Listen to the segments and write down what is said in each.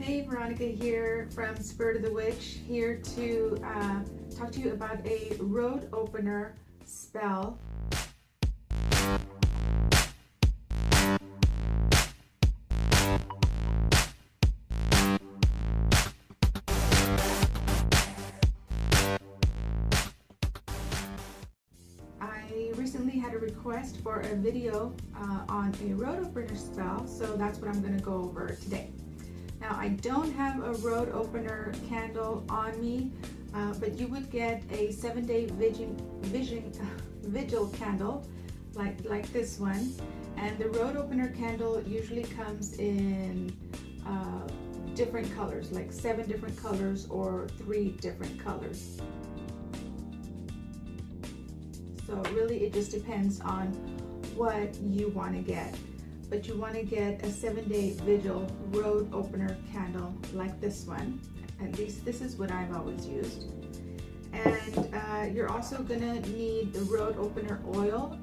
Hey, Veronica here from Spirit of the Witch, here to talk to you about a road opener spell. I recently had a request for a video on a road opener spell, so that's what I'm going to go over today. Now, I don't have a road opener candle on me, but you would get a 7-day vigil candle like this one. And the road opener candle usually comes in different colors, like 7 different colors or 3 different colors. So really it just depends on what you want to get. But you want to get a 7-day vigil road opener candle like this one. At least this is what I've always used. And you're also going to need the road opener oil.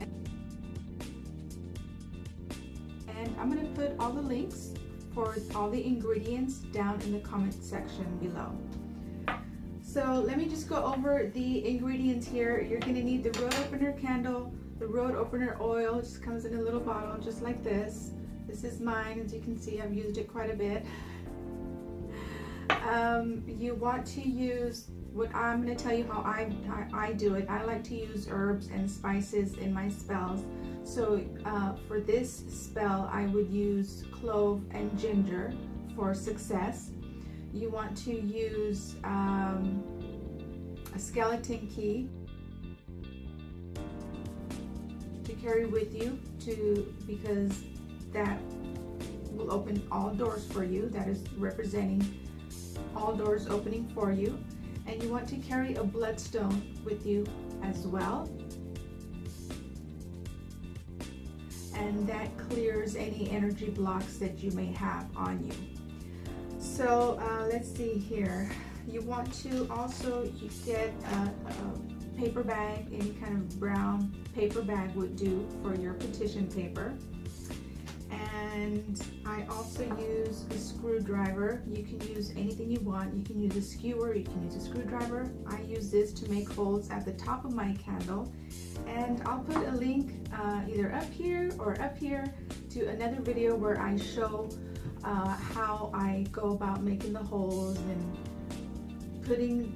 And I'm going to put all the links for all the ingredients down in the comment section below. So let me just go over the ingredients here. You're going to need the road opener candle, the road opener oil. It just comes in a little bottle just like this. This is mine. As you can see, I've used it quite a bit. You want to use what I'm going to tell you how I do it. I like to use herbs and spices in my spells. So for this spell, I would use clove and ginger for success. You want to use a skeleton key to carry with you, because that will open all doors for you. That is representing all doors opening for you. And you want to carry a bloodstone with you as well, and that clears any energy blocks that you may have on you. So let's see here. You want to also get a paper bag. Any kind of brown paper bag would do for your petition paper. And I also use a screwdriver. You can use anything you want. You can use a skewer, you can use a screwdriver. I use this to make holes at the top of my candle. And I'll put a link either up here or up here to another video where I show how I go about making the holes and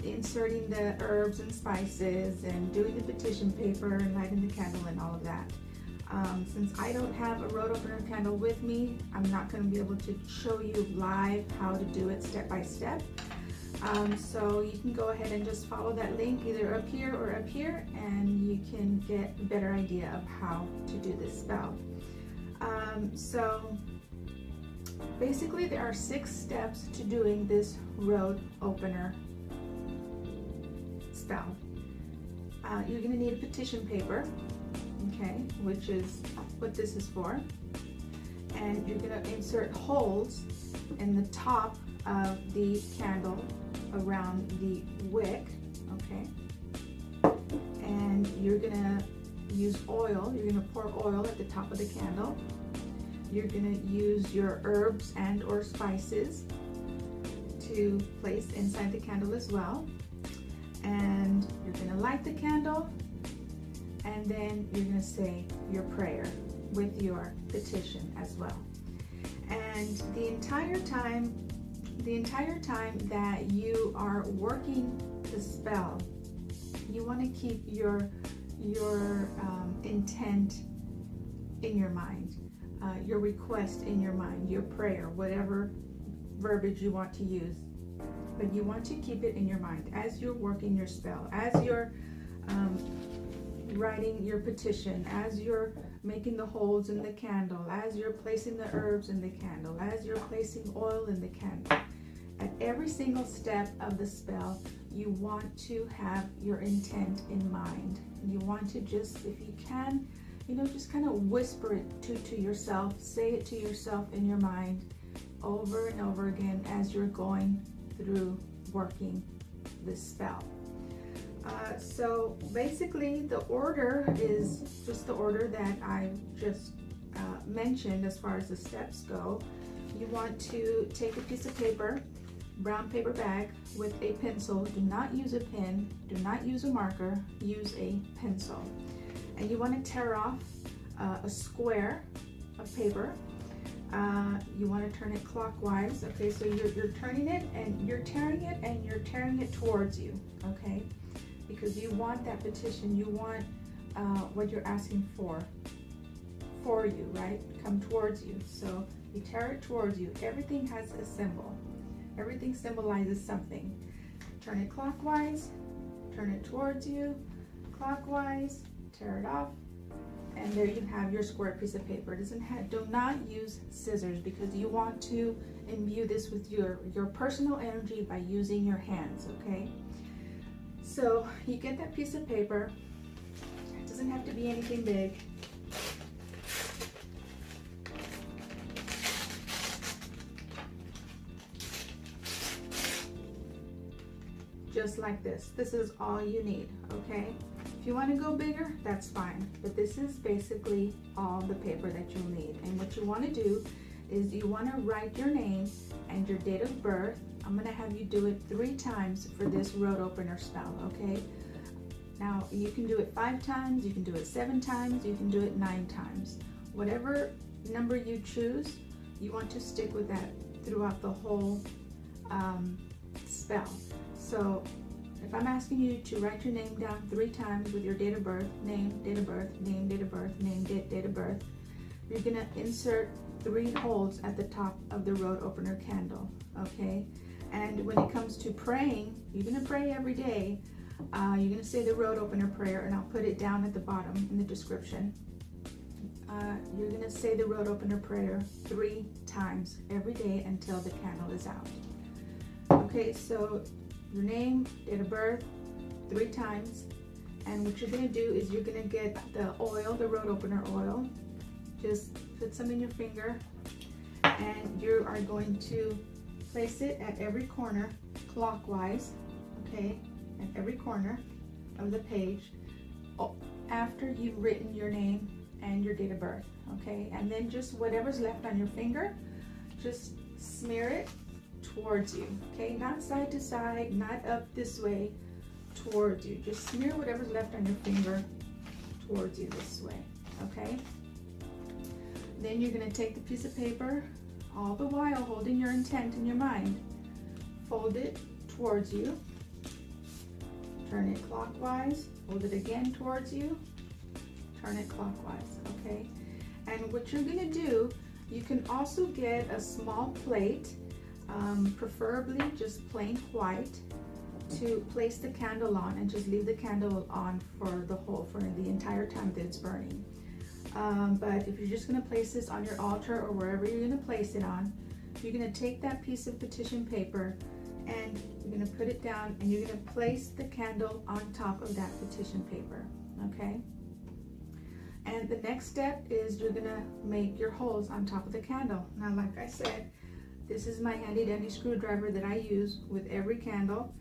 inserting the herbs and spices and doing the petition paper and lighting the candle and all of that. Since I don't have a road opener candle with me, I'm not going to be able to show you live how to do it step by step. So you can go ahead and just follow that link either up here or up here, and you can get a better idea of how to do this spell. So basically there are 6 steps to doing this road opener spell. You're going to need a petition paper, okay, which is what this is for. And you're going to insert holes in the top of the candle around the wick, okay. And you're going to use oil. You're going to pour oil at the top of the candle. You're going to use your herbs and or spices to place inside the candle as well. And you're going to light the candle, and then you're going to say your prayer with your petition as well. And the entire time that you are working the spell, you want to keep your intent in your mind, your request in your mind, your prayer, whatever verbiage you want to use. But you want to keep it in your mind as you're working your spell, as you're writing your petition, as you're making the holes in the candle, as you're placing the herbs in the candle, as you're placing oil in the candle. At every single step of the spell, you want to have your intent in mind. You want to just, if you can, just kind of whisper it to yourself, say it to yourself in your mind over and over again as you're going through working this spell. So basically the order is just the order that I just mentioned as far as the steps go. you want to take a piece of paper, brown paper bag with a pencil. Do not use a pen, do not use a marker, use a pencil. And you want to tear off a square of paper. You want to turn it clockwise. Okay, so you're turning it and you're tearing it and you're tearing it towards you. Okay, because you want that petition, you want what you're asking for you, right? Come towards you. So you tear it towards you. Everything has a symbol. Everything symbolizes something. Turn it clockwise, turn it towards you, clockwise, tear it off, and there you have your square piece of paper. Do not use scissors, because you want to imbue this with your personal energy by using your hands, okay? So you get that piece of paper. It doesn't have to be anything big. Just like this. This is all you need, okay? If you want to go bigger, that's fine. But this is basically all the paper that you'll need. And what you want to do is you want to write your name and your date of birth. I'm going to have you do it 3 times for this road opener spell, okay? Now, you can do it 5 times, you can do it 7 times, you can do it 9 times. Whatever number you choose, you want to stick with that throughout the whole spell. So if I'm asking you to write your name down 3 times with your date of birth, name, date of birth, name, date of birth, name, date of birth, you're gonna insert 3 holes at the top of the road opener candle, okay? And when it comes to praying, you're gonna pray every day. You're gonna say the road opener prayer, and I'll put it down at the bottom in the description. You're gonna say the road opener prayer 3 times every day until the candle is out. Okay, so your name, date of birth, 3 times. And what you're gonna do is you're gonna get the oil, the road opener oil. Just put some in your finger, and you are going to place it at every corner clockwise, okay, at every corner of the page after you've written your name and your date of birth, okay? And then just whatever's left on your finger, just smear it towards you, okay? Not side to side, not up this way, towards you. Just smear whatever's left on your finger towards you this way, okay? Then you're gonna take the piece of paper, all the while holding your intent in your mind. Fold it towards you, turn it clockwise, fold it again towards you, turn it clockwise, okay? And what you're gonna do, you can also get a small plate, preferably just plain white, to place the candle on, and just leave the candle on for the entire time that it's burning. But if you're just going to place this on your altar or wherever you're going to place it on, you're going to take that piece of petition paper and you're going to put it down, and you're going to place the candle on top of that petition paper, okay? And the next step is you're going to make your holes on top of the candle. Now, like I said, this is my handy dandy screwdriver that I use with every candle.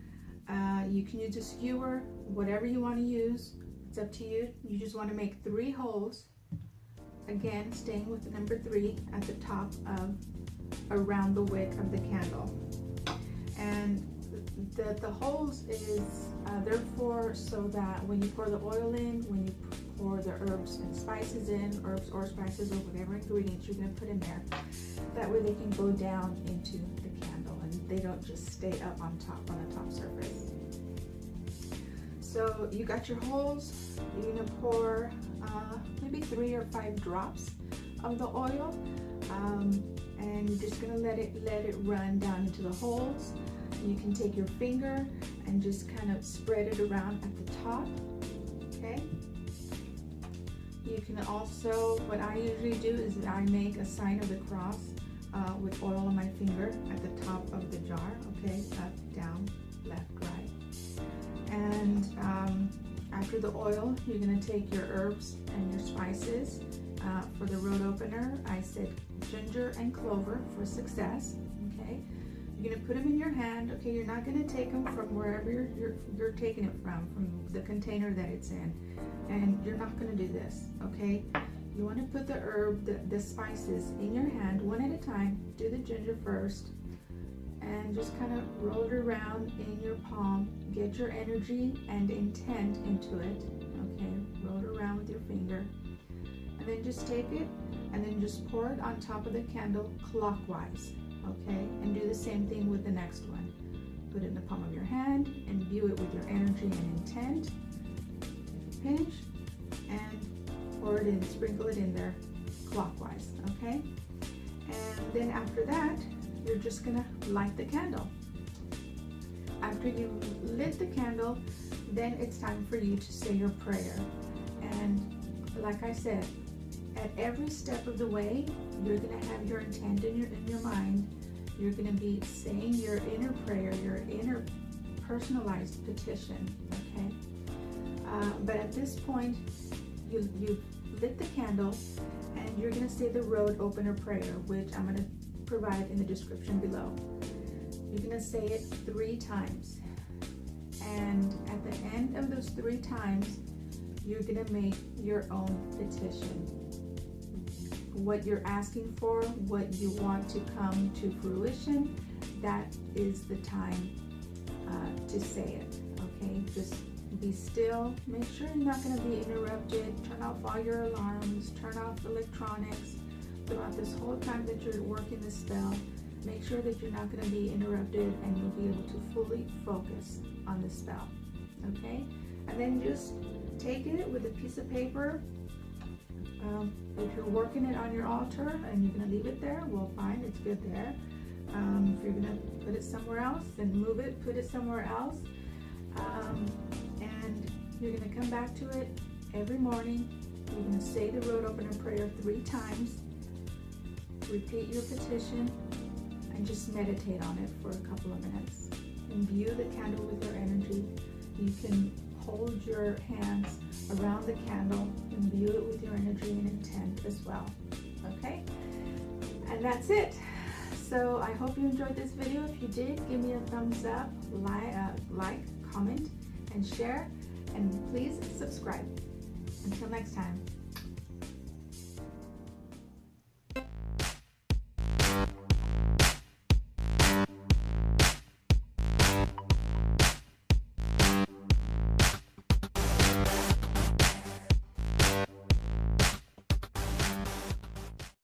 You can use a skewer, whatever you want to use. It's up to you. You just want to make 3 holes. Again, staying with the number 3 at the top of around the wick of the candle. And the holes is they're for so that when you pour the oil in, when you pour the herbs and spices in, herbs or spices or whatever ingredients you're going to put in there, that way they can go down into the candle and they don't just stay up on the top surface. So you got your holes. You're going to pour maybe 3 or 5 drops of the oil, and you're just going to let it run down into the holes. You can take your finger and just kind of spread it around at the top, okay? You can also, what I usually do is I make a sign of the cross with oil on my finger at the top of the jar, okay? Up, down, left, right. And after the oil, you're gonna take your herbs and your spices. For the road opener, I said ginger and clover for success, okay? You're gonna put them in your hand, okay? You're not gonna take them from wherever you're taking it from the container that it's in. And you're not gonna do this, okay? You want to put the herb, the spices in your hand one at a time. Do the ginger first and just kind of roll it around in your palm. Get your energy and intent into it. Okay, roll it around with your finger. And then just take it and then just pour it on top of the candle clockwise. Okay, and do the same thing with the next one. Put it in the palm of your hand, imbue it with your energy and intent. Take a pinch and pour it in, sprinkle it in there clockwise, okay? And then after that, you're just gonna light the candle. After you lit the candle, then it's time for you to say your prayer. And like I said, at every step of the way, you're gonna have your intent in your mind. You're gonna be saying your inner prayer, your inner personalized petition, okay? But at this point, you've lit the candle and you're gonna say the road opener prayer, which I'm gonna provide in the description below. You're gonna say it 3 times. And at the end of those 3 times, you're gonna make your own petition. What you're asking for, what you want to come to fruition, that is the time to say it, okay? Just be still. Make sure you're not going to be interrupted. Turn off all your alarms. Turn off electronics throughout this whole time that you're working the spell. Make sure that you're not going to be interrupted and you'll be able to fully focus on the spell, okay? And then just take it with a piece of paper. If you're working it on your altar and you're going to leave it there, well, fine, it's good there. If you're going to put it somewhere else, then move it, put it somewhere else. And you're going to come back to it every morning. You're going to say the road opener prayer 3 times. Repeat your petition and just meditate on it for a couple of minutes. Imbue the candle with your energy. You can hold your hands around the candle, imbue it with your energy and intent as well, okay? And that's it. So I hope you enjoyed this video. If you did, give me a thumbs up, like, comment, and share, and please subscribe. Until next time.